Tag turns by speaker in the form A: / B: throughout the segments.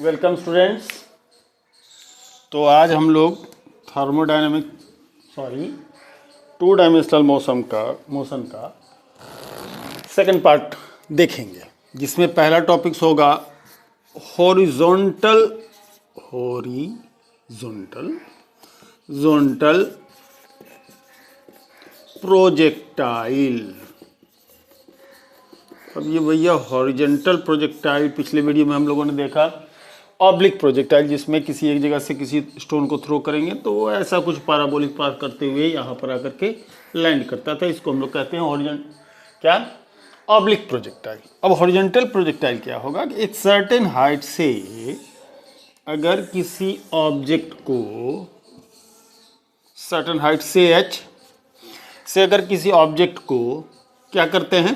A: Welcome students. तो आज हम लोग टू डायमेंशनल मोशन का सेकंड पार्ट देखेंगे, जिसमें पहला टॉपिक्स होगा हॉरिजॉन्टल प्रोजेक्टाइल। अब ये भैया हॉरिजॉन्टल प्रोजेक्टाइल पिछले वीडियो में हम लोगों ने देखा, ऑब्लिक प्रोजेक्टाइल जिसमें किसी एक जगह से किसी स्टोन को थ्रो करेंगे तो वो ऐसा कुछ पैराबोलिक पाथ करते हुए यहाँ पर आकर के लैंड करता था। इसको हम लोग कहते हैं ऑब्लिक प्रोजेक्टाइल। अब हॉरिजॉन्टल प्रोजेक्टाइल क्या होगा कि एक सर्टेन हाइट से अगर किसी ऑब्जेक्ट को सर्टेन हाइट से h से अगर किसी ऑब्जेक्ट को क्या करते हैं,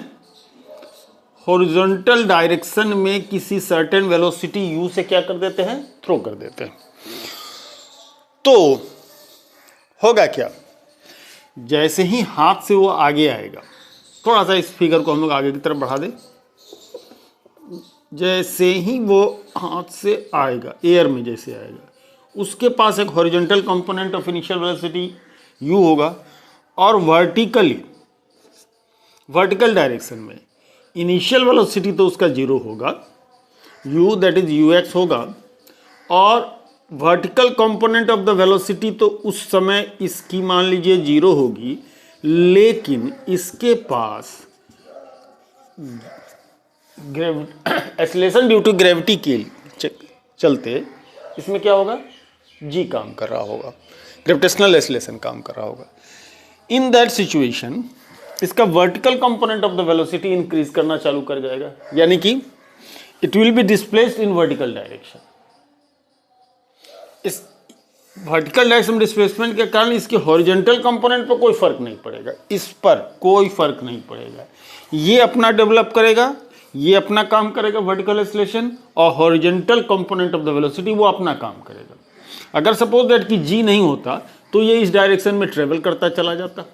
A: हॉरिजॉन्टल डायरेक्शन में किसी सर्टेन वेलोसिटी u से क्या कर देते हैं, थ्रो कर देते हैं। तो होगा क्या, जैसे ही हाथ से वो आगे आएगा, थोड़ा सा इस फिगर को हम लोग आगे की तरफ बढ़ा दें, जैसे ही वो हाथ से आएगा, एयर में जैसे आएगा, उसके पास एक horizontal component of initial velocity u होगा और वर्टिकल डायरेक्शन में इनिशियल वेलोसिटी तो उसका 0 होगा, u दैट इज ux होगा, और vertical component of the velocity तो उस समय इसकी मान लीजिए 0 होगी, लेकिन इसके पास एक्सेलरेशन ड्यू टू ग्रेविटी के चलते इसमें क्या होगा, g काम कर रहा होगा, ग्रेविटेशनल एक्सेलरेशन काम कर रहा होगा। इन दैट सिचुएशन इसका vertical component of the velocity increase करना चालू कर जाएगा, यानी कि it will be displaced in vertical direction. इस वर्टिकल डायरेक्शन डिस्प्लेसमेंट के कारण इसके हॉरिजॉन्टल कंपोनेंट पर कोई फर्क नहीं पड़ेगा, इस पर कोई फर्क नहीं पड़ेगा। ये अपना डेवलप करेगा, ये अपना काम करेगा वर्टिकल एक्सेलरेशन, और horizontal component of the velocity वो अपना काम करेगा। अगर सपोज दैट कि जी नहीं होता तो ये इस डायरेक्शन में ट्रेवल करता चला जाता,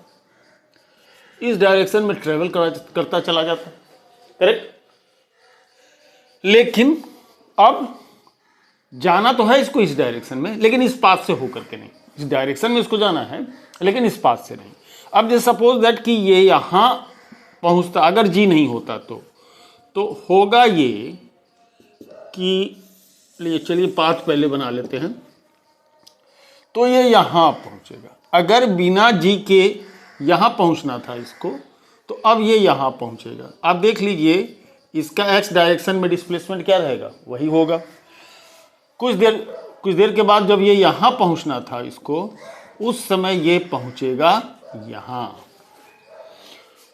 A: इस डायरेक्शन में ट्रेवल करता चला जाता, करेक्ट। लेकिन अब जाना तो है इसको इस डायरेक्शन में, लेकिन इस पाथ से होकर के नहीं, इस डायरेक्शन में इसको जाना है लेकिन इस पाथ से नहीं। अब जैसे सपोज दैट कि ये यहां पहुंचता, अगर जी नहीं होता तो होगा ये कि, चलिए पाथ पहले बना लेते हैं, तो ये यहां पहुंचेगा। अगर बिना जी के यहां पहुंचना था इसको, तो अब ये यहां पहुंचेगा। आप देख लीजिए इसका x डायरेक्शन में डिस्प्लेसमेंट क्या रहेगा, वही होगा। कुछ देर के बाद जब ये यहां पहुंचना था इसको, उस समय ये पहुंचेगा यहां।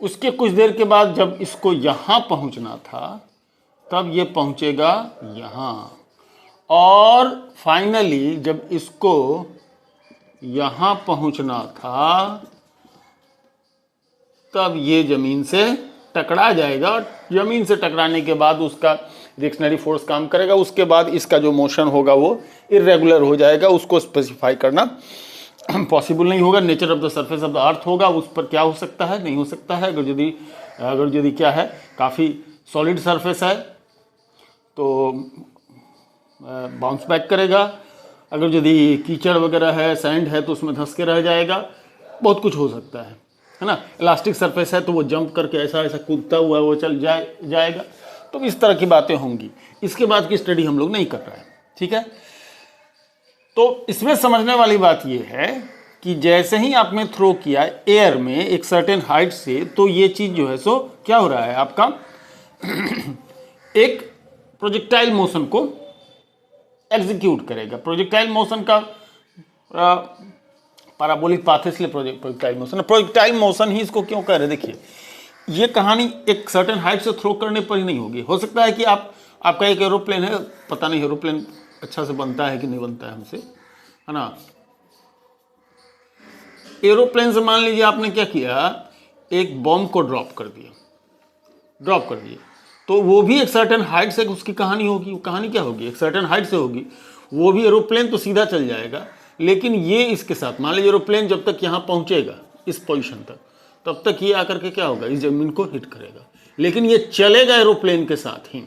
A: उसके कुछ देर के बाद जब इसको यहां पहुंचना था, तब ये पहुंचेगा यहां, और फाइनली जब इसको यहां पहुंचना था तब ये जमीन से टकरा जाएगा। जमीन से टकराने के बाद उसका रिएक्शनरी फोर्स काम करेगा, उसके बाद इसका जो मोशन होगा वो इरेगुलर हो जाएगा। उसको स्पेसिफाई करना पॉसिबल नहीं होगा। Nature of the surface of the earth होगा, उस पर क्या हो सकता है, नहीं हो सकता है। अगर यदि क्या है, काफ़ी सॉलिड सरफेस है तो बाउंस बैक करेगा। अगर यदि कीचड़ वगैरह है, सैंड है, तो उसमें धंस के रह जाएगा। बहुत कुछ हो सकता है ना। इलास्टिक सरफेस है तो वो जंप करके ऐसा कूदता हुआ वो चल जाएगा। तो इस तरह की बातें होंगी। इसके बाद की स्टडी हम लोग नहीं कर रहे हैं, ठीक है। तो इसमें समझने वाली बात ये है कि जैसे ही आपने थ्रो किया एयर में एक सर्टेन हाइट से, तो ये चीज जो है सो क्या हो रहा है, आपका एक प्रोजेक्टाइल मोशन को एग्जीक्यूट करेगा। प्रोजेक्टाइल मोशन का पैराबोलिक पाथ है, इसलिए प्रोजेक्टाइल मोशन ही इसको क्यों कह रहे हैं। देखिए, ये कहानी एक सर्टेन हाइट से थ्रो करने पर ही नहीं होगी। हो सकता है कि आपका एक एरोप्लेन है, पता नहीं एरोप्लेन अच्छा से बनता है कि नहीं बनता है हमसे, है ना। एरोप्लेन से मान लीजिए आपने क्या किया, एक बॉम्ब को ड्रॉप कर दिया, तो वो भी एक सर्टेन हाइट से उसकी कहानी होगी। वो कहानी क्या होगी, एक सर्टेन हाइट से होगी। वो भी एरोप्लेन तो सीधा चल जाएगा, लेकिन ये इसके साथ, मान लीजिए एरोप्लेन जब तक यहाँ पहुँचेगा इस पोजीशन तक, तब तक ये आकर के क्या होगा, इस जमीन को हिट करेगा। लेकिन ये चलेगा एरोप्लेन के साथ ही,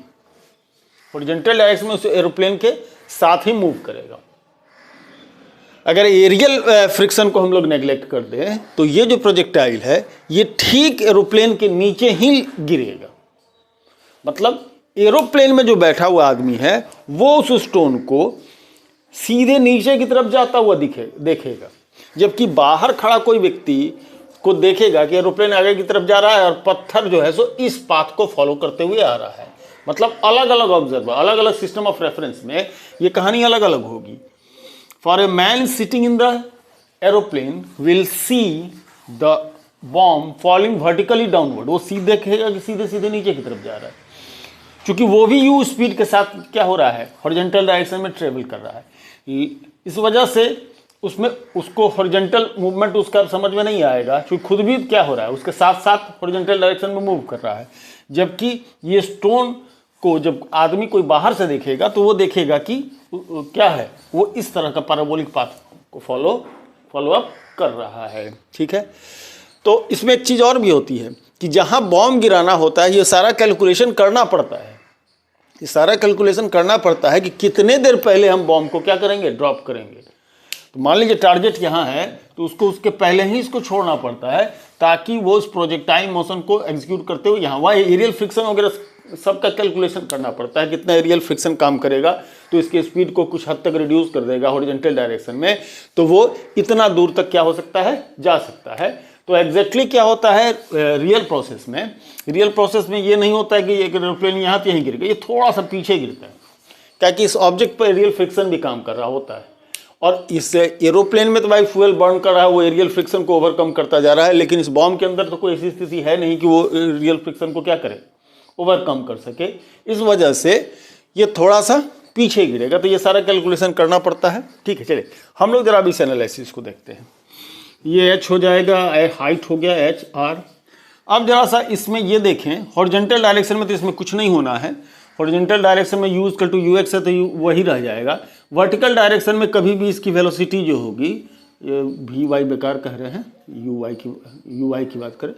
A: हॉरिजॉन्टल डायरेक्शन में उस एरोप्लेन के साथ ही मूव करेगा। अगर एरियल फ्रिक्शन को हम लोग नेग्लेक्ट कर दें तो ये जो प्रोजेक्टाइल है ये ठीक एरोप्लेन के नीचे ही गिरेगा। मतलब एरोप्लेन में जो बैठा हुआ आदमी है वो उस स्टोन को सीधे नीचे की तरफ जाता हुआ देखेगा, जबकि बाहर खड़ा कोई व्यक्ति को देखेगा कि एरोप्लेन आगे की तरफ जा रहा है और पत्थर जो है सो इस पाथ को फॉलो करते हुए आ रहा है। मतलब अलग अलग ऑब्जर्वर, अलग अलग सिस्टम ऑफ रेफरेंस में ये कहानी अलग अलग होगी। For a man sitting in the aeroplane will see the bomb falling vertically downward, वो सीधे देखेगा कि सीधे सीधे नीचे की तरफ जा रहा है, क्योंकि वो भी यू स्पीड के साथ क्या हो रहा है, हॉरिजॉन्टल डायरेक्शन में ट्रेवल कर रहा है। इस वजह से उसमें उसको हॉरिजॉन्टल मूवमेंट उसका समझ में नहीं आएगा, क्योंकि खुद भी क्या हो रहा है, उसके साथ साथ हॉरिजॉन्टल डायरेक्शन में मूव कर रहा है। जबकि ये स्टोन को जब आदमी कोई बाहर से देखेगा तो वो देखेगा कि क्या है, वो इस तरह का पैराबोलिक पाथ को फॉलो अप कर रहा है। ठीक है, तो इसमें एक चीज़ और भी होती है कि जहाँ बॉम्ब गिराना होता है ये सारा कैलकुलेशन करना पड़ता है। ये सारा कैलकुलेशन करना पड़ता है कि कितने देर पहले हम बॉम्ब को क्या करेंगे, ड्रॉप करेंगे। तो मान लीजिए टारगेट यहाँ है तो उसको उसके पहले ही इसको छोड़ना पड़ता है ताकि वो उस प्रोजेक्टाइल मोशन को एग्जीक्यूट करते हुए यहाँ वहाँ एरियल फ्रिक्शन वगैरह सबका कैलकुलेशन करना पड़ता है, कितना एरियल फ्रिक्शन काम करेगा तो इसकी स्पीड को कुछ हद तक रिड्यूस कर देगा हॉरिजॉन्टल डायरेक्शन में, तो वो इतना दूर तक क्या हो सकता है, जा सकता है। तो एग्जैक्टली क्या होता है रियल प्रोसेस में, रियल प्रोसेस में ये नहीं होता है कि एक एरोप्लेन यहाँ पे यहीं गिरेगा, ये थोड़ा सा पीछे गिरता है, क्या कि इस ऑब्जेक्ट पर एरियल फ्रिक्शन भी काम कर रहा होता है। और इस एरोप्लेन में तो भाई फ्यूल बर्न कर रहा है, वो एरियल फ्रिक्शन को ओवरकम करता जा रहा है, लेकिन इस बॉम्ब के अंदर तो कोई ऐसी स्थिति है नहीं कि वो रियल फ्रिक्शन को क्या करे, ओवरकम कर सके। इस वजह से ये थोड़ा सा पीछे गिरेगा, तो ये सारा कैलकुलेशन करना पड़ता है। ठीक है, चलिए हम लोग जरा अभी इस एनालिसिस को देखते हैं। ये h हो जाएगा, हाइट हो गया h r। अब जरा सा इसमें ये देखें, हॉरिजॉन्टल डायरेक्शन में तो इसमें कुछ नहीं होना है, हॉरिजॉन्टल डायरेक्शन में u इक्वल टू ux है तो वही रह जाएगा। वर्टिकल डायरेक्शन में कभी भी इसकी वेलोसिटी जो होगी, ये vy बेकार कह रहे हैं, uy की बात करें,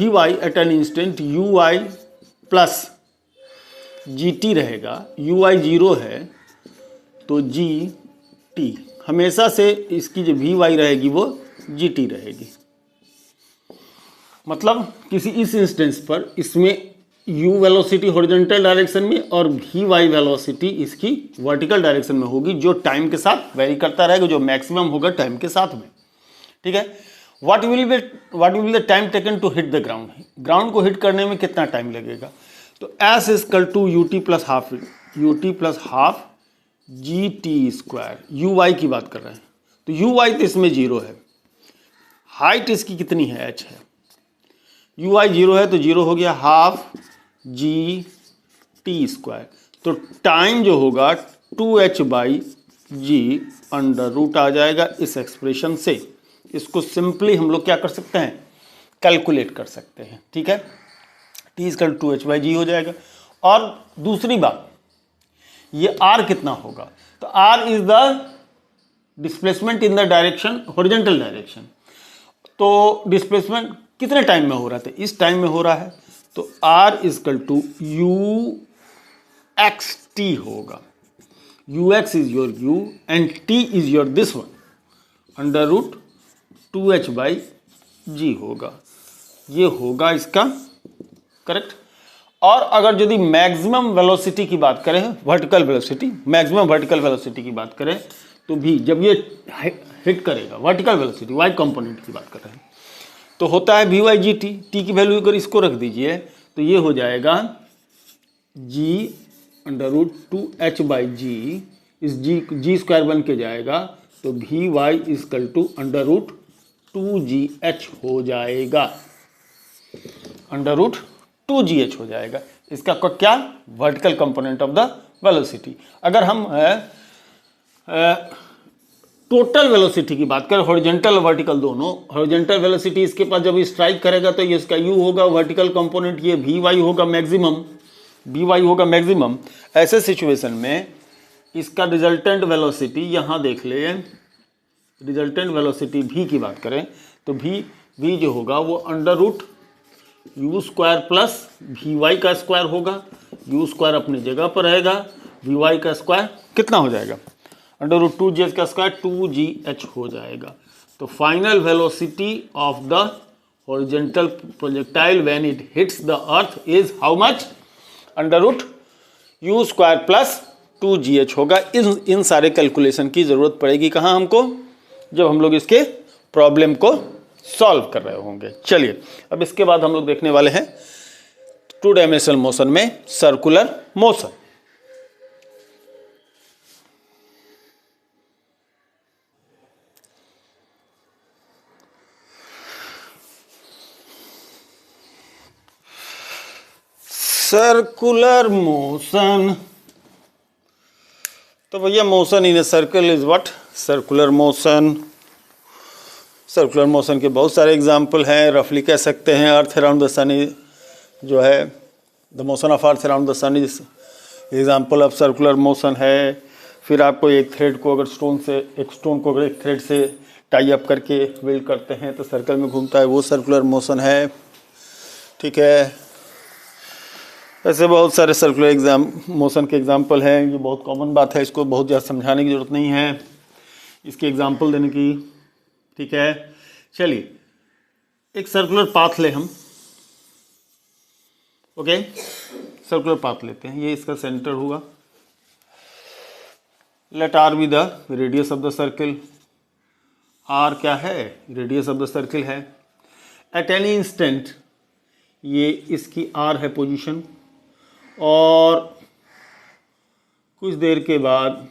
A: vy at an instant uy plus gt रहेगा, uy 0 है तो gt हमेशा से इसकी जो vy रहेगी वो gt रहेगी। मतलब किसी इस इंस्टेंस पर इसमें u वेलोसिटी हॉरिजॉन्टल डायरेक्शन में और vy वेलोसिटी इसकी वर्टिकल डायरेक्शन में होगी, जो टाइम के साथ वेरी करता रहेगा, जो मैक्सिमम होगा टाइम के साथ में। ठीक है, what will the time taken to hit the ground, ground को हिट करने में कितना टाइम लगेगा। तो s equal to ut plus half gt square, uy की बात कर रहे हैं तो uy तो इसमें 0 है, हाइट इसकी कितनी है, h है, uy 0 है तो 0 हो गया हाफ gt स्क्वायर। तो टाइम जो होगा 2h/g अंडर रूट आ जाएगा इस एक्सप्रेशन से। इसको सिंपली हम लोग क्या कर सकते हैं, कैलकुलेट कर सकते हैं। ठीक है, t इक्वल 2h/g हो जाएगा। और दूसरी बात, ये r कितना होगा, तो r is the displacement in the direction horizontal direction. तो डिस्प्लेसमेंट कितने टाइम में हो रहा था, इस टाइम में हो रहा है, तो r इक्वल टू uxt होगा, ux is your u and t is your this one, under root 2h/g होगा, ये होगा इसका करेक्ट। और अगर यदि मैक्सिमम वेलोसिटी की बात करें, vertical velocity, maximum vertical velocity की बात करें, तो भी जब ये हिट करेगा, वर्टिकल वेलोसिटी वाई कंपोनेंट की बात कर रहे हैं, तो होता है vy/gt, t की वैल्यू अगर इसको रख दीजिए तो ये हो जाएगा g अंडर रूट 2h/g, इस g स्क्वायर बन के जाएगा, तो vy equal to under root 2gh हो जाएगा, अंडर रूट 2gh हो जाएगा। इसका क्या, vertical component of the velocity. अगर हम टोटल वेलोसिटी की बात करें, हॉरिजॉन्टल और वर्टिकल दोनों, हॉरिजॉन्टल वेलोसिटी इसके पास जब स्ट्राइक करेगा तो ये इसका u होगा, वर्टिकल कंपोनेंट ये vy होगा मैक्सिमम, ऐसे सिचुएशन में इसका रिजल्टेंट वेलोसिटी, यहाँ देख ले, रिजल्टेंट वेलोसिटी v की बात करें तो v जो होगा वो under root u square plus v y का स्क्वायर होगा, यू स्क्वायर अपनी जगह पर रहेगा, वी वाई का स्क्वायर कितना हो जाएगा, अंडर रूट 2gh का स्क्वायर 2gh हो जाएगा। तो final velocity of the horizontal projectile when it hits the earth is how much, under root u square plus 2gh होगा। इन सारे कैलकुलेशन की ज़रूरत पड़ेगी कहाँ हमको, जब हम लोग इसके प्रॉब्लम को सॉल्व कर रहे होंगे। चलिए अब इसके बाद हम लोग देखने वाले हैं 2 डायमेंशनल मोशन में सर्कुलर मोशन। सर्कुलर मोशन, तो भैया motion in a circle is what, circular motion. Circular motion के बहुत सारे एग्जाम्पल हैं, रफली कह सकते हैं अर्थ अराउंड द सन जो है, the motion of earth around the sun is example of circular motion है। फिर आपको एक थ्रेड को अगर एक स्टोन को अगर एक थ्रेड से टाई अप करके वेल्ड करते हैं तो सर्कल में घूमता है, वो सर्कुलर मोशन है। ठीक है, ऐसे बहुत सारे सर्कुलर मोशन के एग्जाम्पल हैं, ये बहुत कॉमन बात है, इसको बहुत ज़्यादा समझाने की ज़रूरत नहीं है, इसके एग्जाम्पल देने की। ठीक है, चलिए एक सर्कुलर पाथ ले हम, ओके, सर्कुलर पाथ लेते हैं, ये इसका सेंटर हुआ। Let r be the radius of the circle, r क्या है, रेडियस ऑफ द सर्किल है। एट एनी इंस्टेंट ये इसकी आर है पोजीशन, और कुछ देर के बाद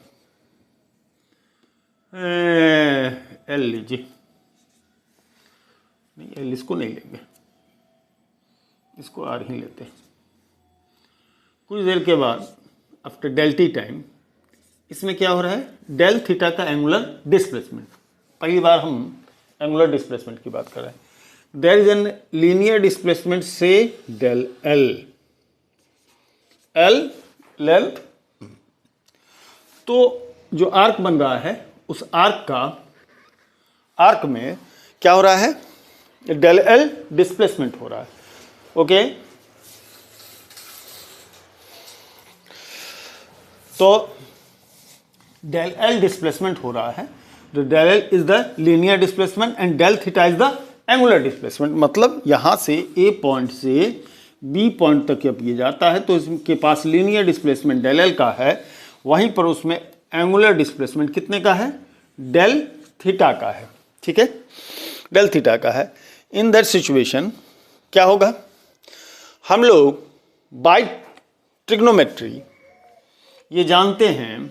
A: एल लीजिए, नहीं एल इसको नहीं लेंगे, इसको आर ही लेते हैं। कुछ देर के बाद आफ्टर डेल टी टाइम इसमें क्या हो रहा है, डेल थीटा का एंगुलर डिस्प्लेसमेंट। पहली बार हम एंगुलर डिस्प्लेसमेंट की बात कर रहे हैं। There is an linear displacement से डेल एल, एल लेंथ। तो जो आर्क बन रहा है उस आर्क में क्या हो रहा है, डेल एल डिस्प्लेसमेंट हो रहा है। ओके, तो डेल एल डिस्प्लेसमेंट हो रहा है, तो del L is the linear displacement and del theta is the angular displacement. मतलब यहां से ए पॉइंट से बी पॉइंट तक जब ये जाता है तो इसके पास लीनियर डिस्प्लेसमेंट डेल एल का है, वहीं पर उसमें एंगुलर डिस्प्लेसमेंट कितने का है, डेल थीटा का है। ठीक है, डेल थीटा का है। इन दैट सिचुएशन क्या होगा, हम लोग बाय ट्रिग्नोमेट्री ये जानते हैं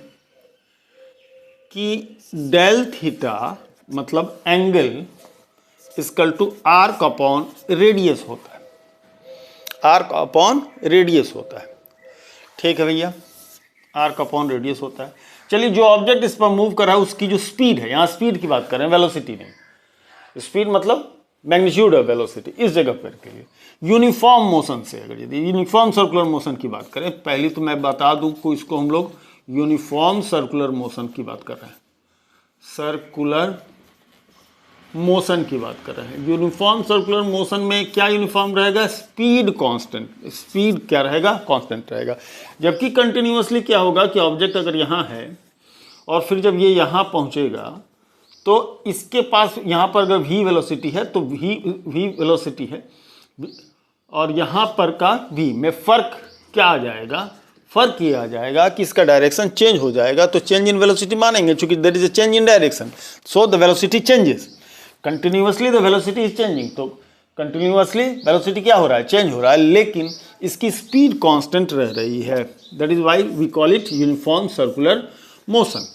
A: कि डेल थीटा मतलब angle equal to arc upon radius होता है, आर्क अपॉन रेडियस होता है। ठीक है भैया, आर्क अपॉन रेडियस होता है। चलिए जो ऑब्जेक्ट इस पर मूव कर रहा है उसकी जो स्पीड है, यहाँ स्पीड की बात कर रहे हैं, वेलोसिटी नहीं, स्पीड मतलब मैग्नीट्यूड ऑफ वेलोसिटी, इस जगह पर के लिए यूनिफॉर्म मोशन से अगर यदि यूनिफॉर्म सर्कुलर मोशन की बात करें, पहले तो मैं बता दूं को इसको हम लोग यूनिफॉर्म सर्कुलर मोशन की बात कर रहे हैं, सर्कुलर मोशन की बात कर रहे हैं। यूनिफॉर्म सर्कुलर मोशन में क्या यूनिफॉर्म रहेगा, स्पीड कांस्टेंट, स्पीड क्या रहेगा, कांस्टेंट रहेगा। जबकि कंटिन्यूअसली क्या होगा कि ऑब्जेक्ट अगर यहाँ है और फिर जब ये यहाँ पहुँचेगा तो इसके पास यहाँ पर अगर v वेलोसिटी है तो v वेलोसिटी है और यहाँ पर का v में फ़र्क क्या आ जाएगा, फ़र्क ये आ जाएगा कि इसका डायरेक्शन चेंज हो जाएगा। तो चेंज इन वेलोसिटी मानेंगे, चूंकि there is a change in direction, so the velocity changes continuously, the velocity is changing. तो कंटिन्यूअसली वेलोसिटी क्या हो रहा है, चेंज हो रहा है, लेकिन इसकी स्पीड कांस्टेंट रह रही है। That is why we call it uniform circular motion.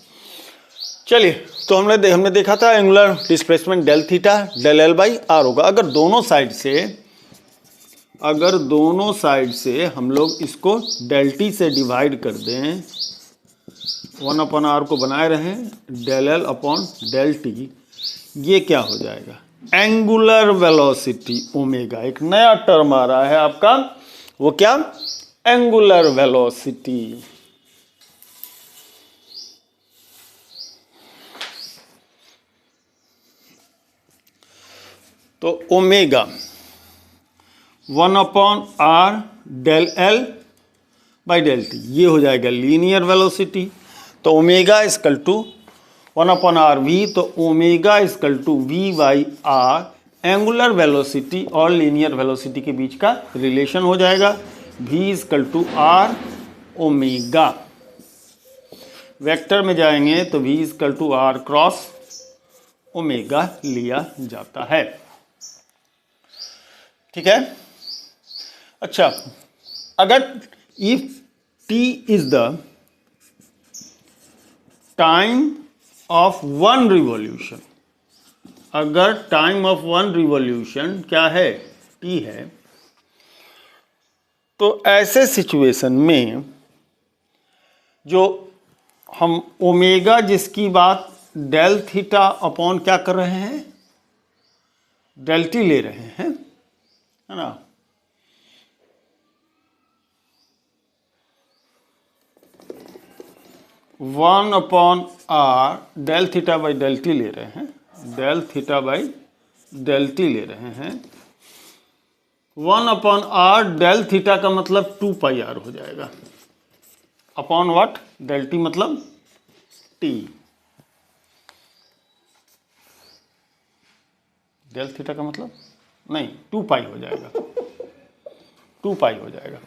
A: चलिए, तो हमने देखा था angular displacement del theta del L by r होगा। अगर दोनों साइड से हम लोग इसको डेल टी से डिवाइड कर दें, 1 अपॉन आर को बनाए रहें, del L upon del t, ये क्या हो जाएगा, एंगुलर वेलोसिटी ओमेगा। एक नया टर्म आ रहा है आपका, वो क्या, एंगुलर वेलोसिटी। तो omega 1/r del L by del t, ये हो जाएगा लीनियर वेलोसिटी। तो omega equal to 1/r v, तो omega equal to v by r angular velocity और लीनियर वेलोसिटी के बीच का रिलेशन हो जाएगा। v equal to r omega, vector में जाएंगे तो v equal to r cross omega लिया जाता है। ठीक है। अच्छा, अगर if t is the time of one revolution, अगर टाइम ऑफ वन रिवॉल्यूशन क्या है, t है, तो ऐसे सिचुएशन में जो हम ओमेगा जिसकी बात डेल थीटा अपॉन क्या कर रहे हैं, डेल टी ले रहे हैं, है ना। One upon r del theta by del t ले रहे हैं, del theta by del t ले रहे हैं। 1/r डेल थीटा का मतलब 2πr हो जाएगा, अपॉन व्हाट, डेल टी मतलब t, डेल थीटा का मतलब नहीं 2π हो जाएगा, 2π हो जाएगा।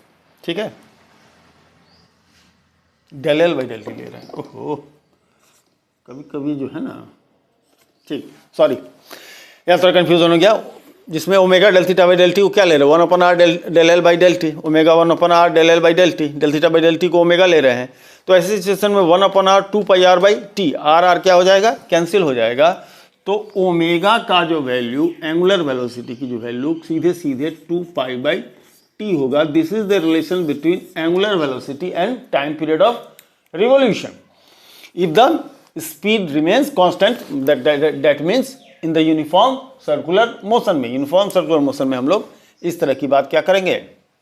A: ठीक है, del L by del t ले रहे हैं। ओहो, कभी कभी जो है ना, ठीक, सॉरी यहाँ थोड़ा कन्फ्यूजन हो गया, जिसमें omega del theta by del t को क्या ले रहे हैं, 1/r del L by del t, omega 1/r del L by del t, del theta by del t को ओमेगा ले रहे हैं। तो ऐसी सिचुएशन में 1/r 2πr by T, are क्या हो जाएगा, कैंसिल हो जाएगा। तो ओमेगा का जो वैल्यू, एंगुलर वेलोसिटी की जो वैल्यू सीधे सीधे 2π बाई टी होगा। This is the relation between angular velocity and time period of revolution. If the speed remains constant, that means in the uniform circular motion में, uniform circular motion में हम लोग इस तरह की बात क्या करेंगे,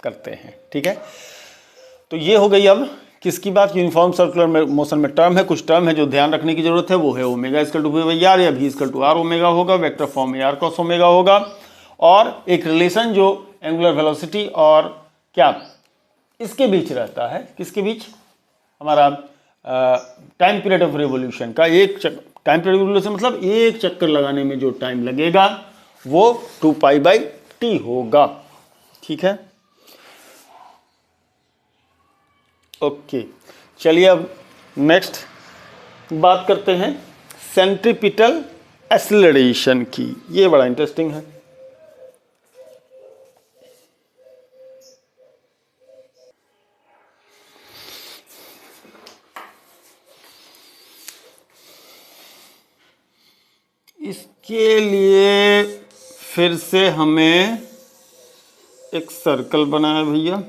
A: करते हैं। ठीक है, तो ये हो गई अब किसकी बात, यूनिफॉर्म सर्कुलर मोशन में टर्म है, कुछ टर्म है जो ध्यान रखने की जरूरत है, वो है omega equal to v by r या v equal to r omega होगा, वेक्टर फॉर्म में आर क्रॉस ओमेगा होगा। और एक रिलेशन जो एंगुलर वेलोसिटी और क्या इसके बीच रहता है, किसके बीच, हमारा टाइम पीरियड ऑफ रिवॉल्यूशन का, एक टाइम पीरियड रिवॉल्यूशन मतलब एक चक्कर लगाने में जो टाइम लगेगा वो 2π बाई टी होगा। ठीक है, ओके, चलिए अब नेक्स्ट बात करते हैं सेंट्रीपिटल एक्सीलरेशन की। ये बड़ा इंटरेस्टिंग है। इसके लिए फिर से हमें एक सर्कल बनाया भैया।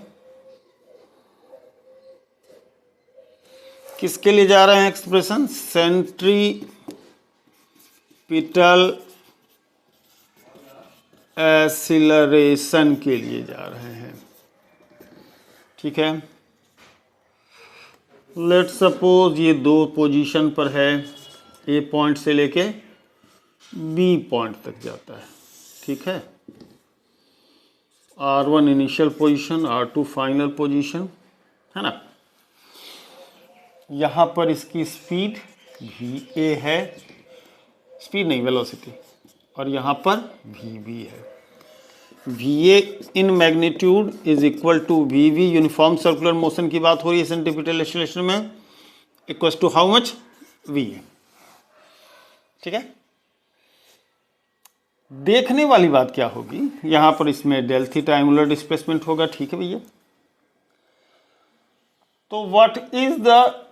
A: किसके लिए जा रहे हैं एक्सप्रेशन, सेंट्रीपिटल एक्सीलरेशन के लिए जा रहे हैं। ठीक है, लेट सपोज ये दो पोजीशन पर है, ए पॉइंट से लेके बी पॉइंट तक जाता है। ठीक है, R1 initial position, R2 final position, है ना। यहाँ पर इसकी स्पीड va है, स्पीड नहीं वेलोसिटी, और यहाँ पर vb है। va in magnitude is equal to vv, uniform circular motion की बात हो रही है सेंट्रीपिटल एक्सीलरेशन में, equal to how much, v। ठीक है, देखने वाली बात क्या होगी, यहां पर इसमें डेल थीटा एंगुलर डिस्प्लेसमेंट होगा। ठीक है भैया, तो व्हाट इज द,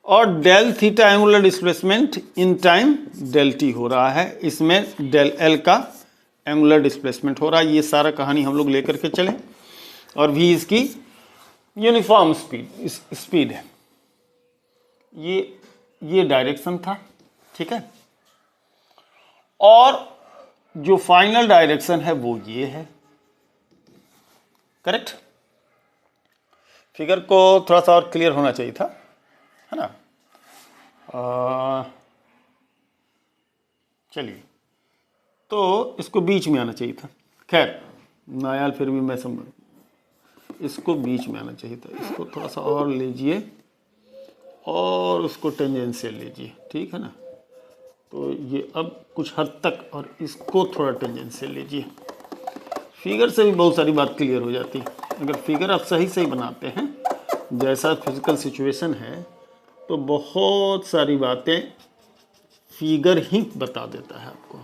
A: और del theta angular displacement in time del t हो रहा है, इसमें डेल एल का एंगुलर डिस्प्लेसमेंट हो रहा है। ये सारा कहानी हम लोग लेकर के चले, और v इसकी यूनिफॉर्म स्पीड है। ये डायरेक्शन था। ठीक है, और जो फाइनल डायरेक्शन है वो ये है। करेक्ट, फिगर को थोड़ा सा और क्लियर होना चाहिए था, है ना। चलिए, तो इसको बीच में आना चाहिए था। खैर नायाल फिर भी मैं समझ, इसको बीच में आना चाहिए था। इसको थोड़ा सा और लीजिए और उसको टेंजेंशियल लीजिए, ठीक है ना। तो ये अब कुछ हद तक, और इसको थोड़ा टेंजेंशियल लीजिए। फिगर से भी बहुत सारी बात क्लियर हो जाती है। अगर फिगर आप सही सही बनाते हैं, जैसा फिजिकल सिचुएशन है, तो बहुत सारी बातें फिगर ही बता देता है आपको,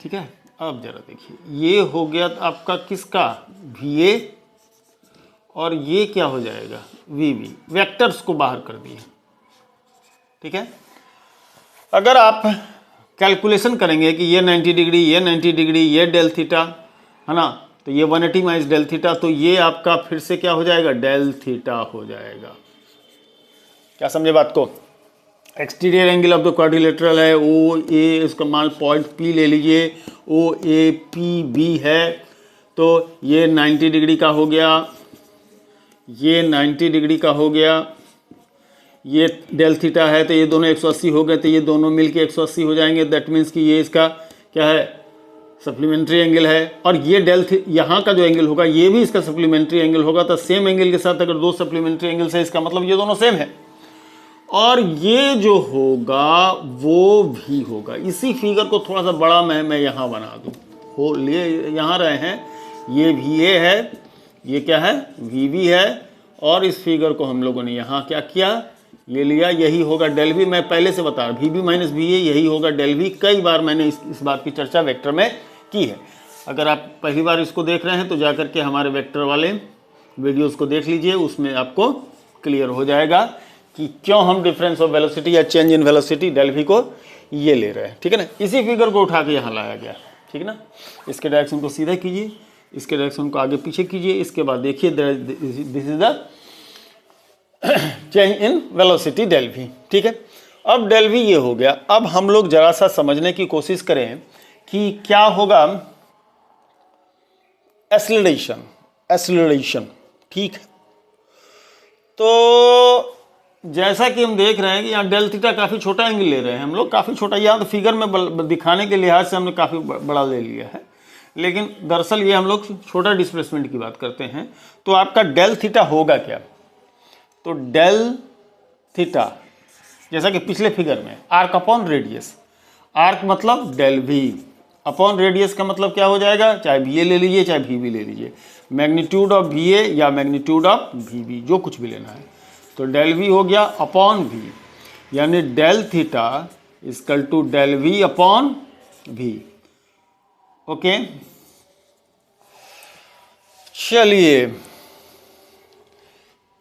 A: ठीक है। अब जरा देखिए, ये हो गया आपका किसका, VA, और ये क्या हो जाएगा, VB। वेक्टर्स को बाहर कर दिए, ठीक है। अगर आप कैलकुलेशन करेंगे कि ये 90 डिग्री, ये 90 डिग्री, ये डेल थीटा, है ना, तो ये 180 माइनस डेल थीटा, तो ये आपका फिर से क्या हो जाएगा, डेल थीटा हो जाएगा। क्या समझे बात को। Exterior angle of the quadrilateral है OA, इसका मान पॉइंट P ले लीजिए, OAPB है, तो ये 90 डिग्री का हो गया, ये 90 डिग्री का हो गया, ये डेल थीटा है, तो ये दोनों 180 हो गए, तो ये दोनों मिलके 180 हो जाएंगे। दैट मीन्स कि ये इसका क्या है, सप्लीमेंट्री एंगल है। और ये यहाँ का जो एंगल होगा ये भी इसका सप्लीमेंट्री एंगल होगा। तो सेम एंगल के साथ अगर दो सप्लीमेंट्री एंगल्स है, इसका मतलब ये दोनों सेम है। और ये जो होगा वो भी होगा। इसी फिगर को थोड़ा सा बड़ा मैं यहाँ बना दूँ, हो लिए यहाँ रहे हैं, ये VA है, ये क्या है, VB है, और इस फिगर को हम लोगों ने यहाँ क्या किया, ये लिया, यही होगा डेल V। मैं पहले से बता रहा, VB माइनस VA यही होगा डेल V। कई बार मैंने इस बात की चर्चा वेक्टर में की है। अगर आप पहली बार इसको देख रहे हैं तो जाकर के हमारे वेक्टर वाले वीडियोस को देख लीजिए, उसमें आपको क्लियर हो जाएगा कि क्यों हम डिफरेंस ऑफ वेलोसिटी या change in velocity del V को ये ले रहे हैं, ठीक है ना। इसी फिगर को उठा के यहाँ लाया गया, ठीक है ना। इसके डायरेक्शन को सीधा कीजिए, इसके डायरेक्शन को आगे पीछे कीजिए, इसके बाद देखिए this is the change in velocity del V, ठीक है। अब डेल V ये हो गया। अब हम लोग जरा सा समझने की कोशिश करें कि क्या होगा एक्सीलरेशन, ठीक है। तो जैसा कि हम देख रहे हैं कि यहाँ डेल थीटा काफ़ी छोटा एंगल ले रहे हैं हम लोग, काफ़ी छोटा। यहाँ तो फिगर में दिखाने के लिहाज से हमने काफ़ी बड़ा ले लिया है, लेकिन दरअसल ये हम लोग छोटा डिस्प्लेसमेंट की बात करते हैं। तो आपका डेल थीटा होगा क्या, तो डेल थीटा जैसा कि पिछले फिगर में आर्क अपॉन रेडियस, आर्क मतलब डेल V अपॉन रेडियस का मतलब क्या हो जाएगा, चाहे VA ले लीजिए चाहे VB ले लीजिए, मैग्नीट्यूड ऑफ VA या मैग्नीट्यूड ऑफ VB, जो कुछ भी लेना है। तो डेल V हो गया अपॉन V, यानी del theta equal to del V upon V। Okay, चलिए,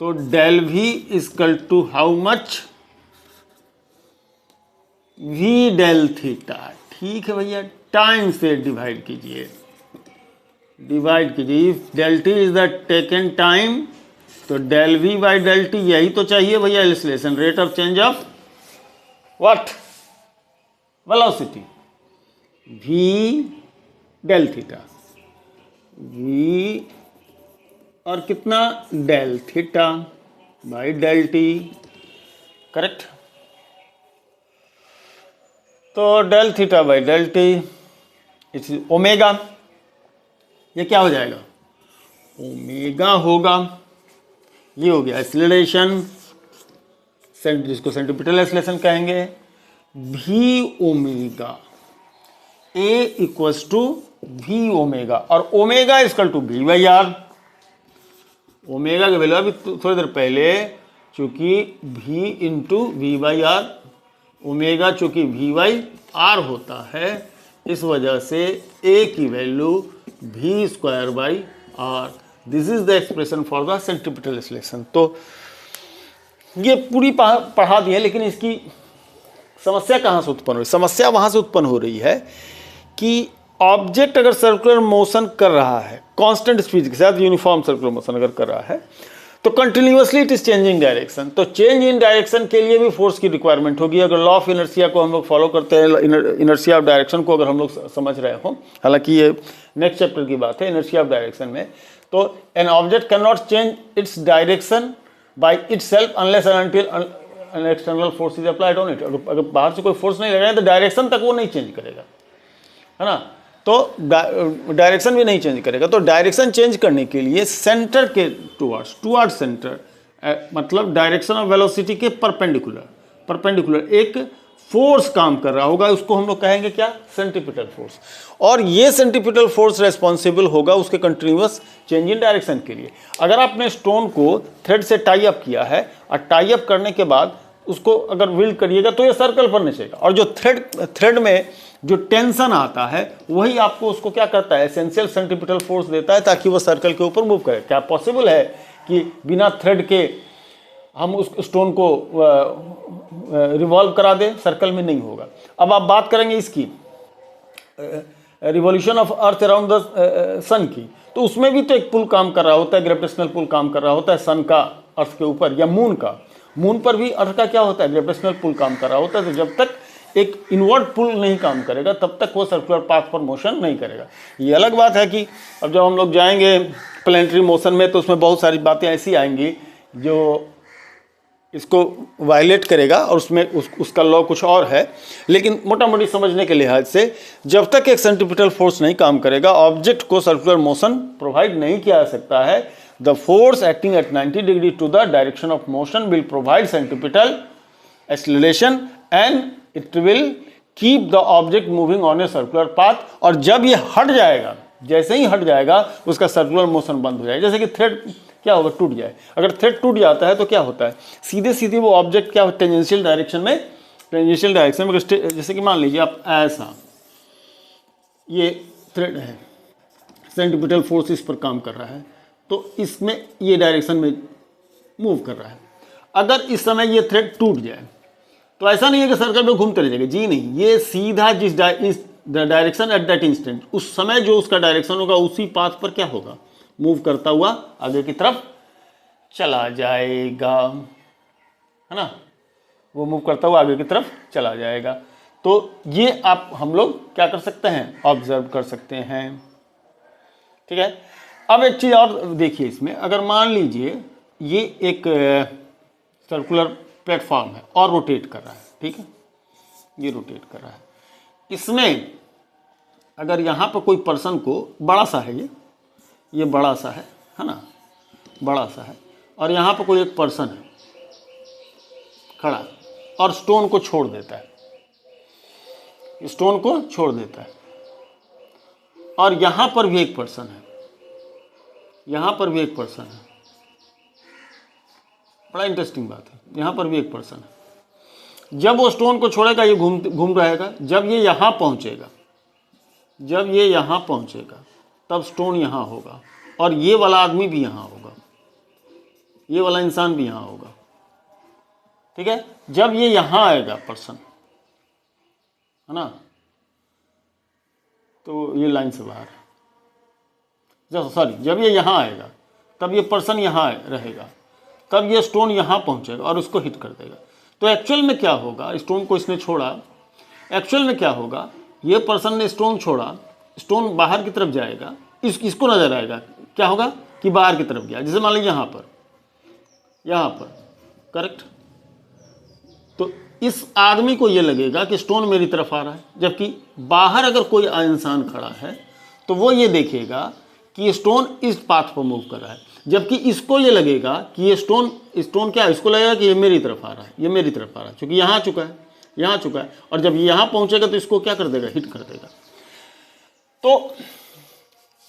A: तो del V equal to how much, V del theta, ठीक है भैया। टाइम से डिवाइड कीजिए, if del T is the taken time, तो del V by del T यही तो चाहिए भैया, acceleration, rate of change of what, velocity, V del theta, V और कितना, del theta by del T, correct. तो del theta by del t it's omega, ये क्या हो जाएगा, ओमेगा होगा। ये हो गया एक्सीलरेशन, जिसको सेंट्रीपिटल एक्सीलरेशन कहेंगे। V omega, A equals to V omega, और omega equal to V by R. Omega का वैल्यू अभी थोड़ी देर पहले, चूंकि V into V by R, omega चूंकि V बाई आर होता है, इस वजह से A की value V square by R. This is the expression for the centripetal acceleration. तो ये पूरी पढ़ा दी है, लेकिन इसकी समस्या कहाँ से उत्पन्न हो रही है, समस्या वहाँ से उत्पन्न हो रही है कि ऑब्जेक्ट अगर सर्कुलर मोशन कर रहा है कांस्टेंट स्पीड के साथ, यूनिफॉर्म सर्कुलर मोशन अगर कर रहा है, तो continuously it is changing direction. तो चेंज इन डायरेक्शन के लिए भी फोर्स की रिक्वायरमेंट होगी। अगर लॉ ऑफ इनर्शिया को हम लोग फॉलो करते हैं, इनर्शिया ऑफ डायरेक्शन को अगर हम लोग समझ रहे हो, हालांकि ये नेक्स्ट चैप्टर की बात है इनर्शिया ऑफ डायरेक्शन में, तो an object can not change its direction by itself unless and until an external force is applied on it. अगर बाहर से कोई फोर्स नहीं लगाए तो डायरेक्शन तक वो नहीं चेंज करेगा। है ना। तो डायरेक्शन भी नहीं चेंज करेगा। तो डायरेक्शन चेंज करने के लिए सेंटर के टुवर्ड्स सेंटर, मतलब डायरेक्शन ऑफ वेलोसिटी के परपेंडिकुलर एक फोर्स काम कर रहा होगा, उसको हम लोग कहेंगे क्या, सेंट्रीपिटल फोर्स। और ये सेंट्रीपिटल फोर्स रेस्पॉन्सिबल होगा उसके कंटिन्यूअस चेंज इन डायरेक्शन के लिए। अगर आपने स्टोन को थ्रेड से टाई अप किया है और टाई अप करने के बाद उसको अगर विल्ड करिएगा तो ये सर्कल पर नचेगा, और जो थ्रेड में जो टेंशन आता है वही आपको उसको क्या करता है, एसेंशियल सेंट्रीपिटल फोर्स देता है ताकि वो सर्कल के ऊपर मूव करे। क्या पॉसिबल है कि बिना थ्रेड के हम उस स्टोन को रिवॉल्व करा दें? सर्कल में नहीं होगा। अब आप बात करेंगे इसकी revolution of earth around the sun की, तो उसमें भी तो एक पुल काम कर रहा होता है, ग्रेविटेशनल पुल काम कर रहा होता है सन का अर्थ के ऊपर, या मून का। मून पर भी अर्थ का क्या होता है, ग्रेविटेशनल पुल काम कर रहा होता है। तो जब तक एक इनवर्ट पुल नहीं काम करेगा तब तक वो सर्कुलर पाथ पर मोशन नहीं करेगा। ये अलग बात है कि अब जब हम लोग जाएंगे प्लैनेटरी मोशन में तो उसमें बहुत सारी बातें ऐसी आएंगी जो इसको वायलेट करेगा, और उसमें उसका लॉ कुछ और है। लेकिन मोटा मोटी समझने के लिहाज से जब तक एक सेंट्रीपिटल फोर्स नहीं काम करेगा, ऑब्जेक्ट को सर्कुलर मोशन प्रोवाइड नहीं किया जा सकता है। The force acting at 90 degree to the direction of motion will provide centripetal acceleration and it will keep the object moving on a circular path. और जब ये हट जाएगा, जैसे ही हट जाएगा उसका सर्कुलर मोशन बंद हो जाएगा। जैसे कि थ्रेड क्या होगा, टूट जाए। अगर थ्रेड टूट जाता है तो क्या होता है, सीधे सीधे वो ऑब्जेक्ट क्या टेंजेंशियल डायरेक्शन में जैसे कि मान लीजिए आप ऐसा, ये थ्रेड है, सेंट्रीपिटल फोर्स इस पर काम कर रहा है तो इसमें ये डायरेक्शन में मूव कर रहा है। अगर इस समय ये थ्रेड टूट जाए तो ऐसा नहीं है कि सर्कल में घूमते रह जाएगा, जी नहीं, ये सीधा जिस डायरेक्शन एट दैट इंस्टेंट, उस समय जो उसका डायरेक्शन होगा उसी पाथ पर क्या होगा, मूव करता हुआ आगे की तरफ चला जाएगा, है ना। वो मूव करता हुआ आगे की तरफ चला जाएगा। तो ये आप हम लोग क्या कर सकते हैं, ऑब्जर्व कर सकते हैं। ठीक है। अब एक चीज़ और देखिए इसमें, अगर मान लीजिए ये एक सर्कुलर प्लेटफॉर्म है और रोटेट कर रहा है, ठीक है, ये रोटेट कर रहा है। इसमें अगर यहाँ पर कोई पर्सन को, बड़ा सा है ये बड़ा सा है ना, बड़ा सा है, और यहाँ पर कोई एक पर्सन है खड़ा और स्टोन को छोड़ देता है, स्टोन को छोड़ देता है, और यहाँ पर भी एक पर्सन है, यहाँ पर भी एक पर्सन है। बड़ा इंटरेस्टिंग बात है, यहाँ पर भी एक पर्सन है। जब वो स्टोन को छोड़ेगा ये घूम रहेगा, जब ये यहाँ पहुँचेगा तब स्टोन यहाँ होगा, और ये वाला आदमी भी यहाँ होगा, ये वाला इंसान भी यहाँ होगा। ठीक है। जब ये यहाँ आएगा पर्सन, है ना, तो ये लाइन से बाहर है, सॉरी, जब ये यहाँ आएगा तब ये पर्सन यहाँ रहेगा, तब ये स्टोन यहाँ पहुँचेगा और उसको हिट कर देगा। तो एक्चुअल में क्या होगा, स्टोन को इसने छोड़ा, एक्चुअल में क्या होगा, ये पर्सन ने स्टोन छोड़ा, स्टोन बाहर की तरफ जाएगा, इसको नजर आएगा क्या होगा कि बाहर की तरफ गया। जैसे मान लीजिए यहाँ पर करेक्ट, तो इस आदमी को ये लगेगा कि स्टोन मेरी तरफ आ रहा है, जबकि बाहर अगर कोई इंसान खड़ा है तो वो ये देखेगा कि ये स्टोन इस पाथ पर मूव कर रहा है, जबकि इसको ये लगेगा कि ये स्टोन क्या है, इसको लगेगा कि ये मेरी तरफ आ रहा है, ये मेरी तरफ आ रहा है, क्योंकि यहाँ चुका है, और जब यहाँ पहुँचेगा तो इसको क्या कर देगा, हिट कर देगा। तो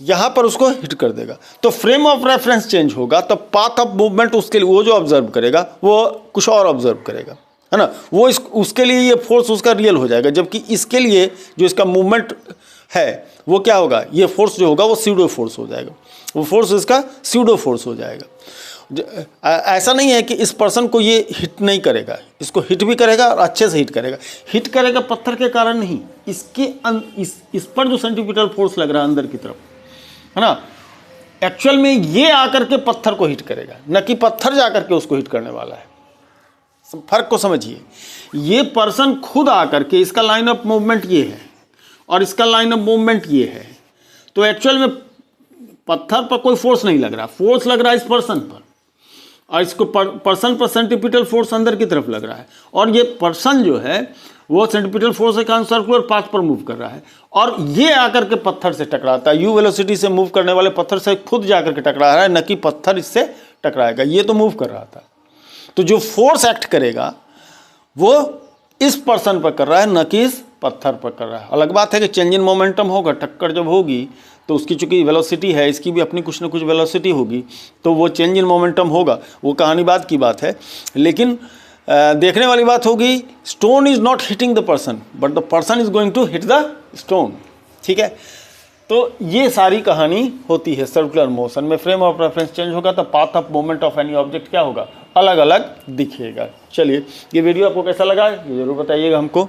A: यहाँ पर उसको हिट कर देगा, तो फ्रेम ऑफ रेफरेंस चेंज होगा, तो पाथ ऑफ मूवमेंट उसके लिए, वो जो ऑब्जर्व करेगा वो कुछ और ऑब्जर्व करेगा, है ना। वो उसके लिए ये फोर्स उसका रियल हो जाएगा, जबकि इसके लिए जो इसका मूवमेंट है वो क्या होगा, ये फोर्स जो होगा वो स्यूडो फोर्स हो जाएगा, वो फोर्स इसका स्यूडो फोर्स हो जाएगा। ऐसा नहीं है कि इस पर्सन को ये हिट नहीं करेगा, इसको हिट भी करेगा और अच्छे से हिट करेगा पत्थर के कारण नहीं, इस पर जो सेंट्रीपिटल फोर्स लग रहा है अंदर की तरफ, है ना, एक्चुअल में ये आकर के पत्थर को हिट करेगा, न कि पत्थर जाकर के उसको हिट करने वाला है। फर्क को समझिए, ये पर्सन खुद आकर के, इसका लाइन ऑफ मूवमेंट ये है और इसका लाइन ऑफ मूवमेंट ये है, तो एक्चुअल में पत्थर पर कोई फोर्स नहीं लग रहा, फोर्स लग रहा है इस पर्सन पर, और इसको पर्सन पर सेंट्रीपिटल फोर्स अंदर की तरफ लग रहा है, और ये पर्सन जो है वो सेंट्रीपिटल फोर्स के कारण सर्कुलर पाथ पर मूव कर रहा है, और ये आकर के पत्थर से टकराता है। यू वेलोसिटी से मूव करने वाले पत्थर से खुद जाकर के टकरा रहा है, न कि पत्थर इससे टकराएगा। ये तो मूव कर रहा था, तो जो फोर्स एक्ट करेगा वो इस पर्सन पर कर रहा है, न कि इस पत्थर पर कर रहा है। अलग बात है कि चेंज इन मोमेंटम होगा, टक्कर जब होगी तो उसकी चूंकि वेलोसिटी है, इसकी भी अपनी कुछ न कुछ वेलोसिटी होगी, तो वो चेंज इन मोमेंटम होगा। वो कहानी बात की बात है, लेकिन देखने वाली बात होगी stone is not hitting the person but the person is going to hit the stone. ठीक है, तो ये सारी कहानी होती है सर्कुलर मोशन में। फ्रेम ऑफ रेफरेंस चेंज होगा तो path of movement of any object क्या होगा, अलग अलग दिखेगा। चलिए, ये वीडियो आपको कैसा लगा ये जरूर बताइएगा हमको।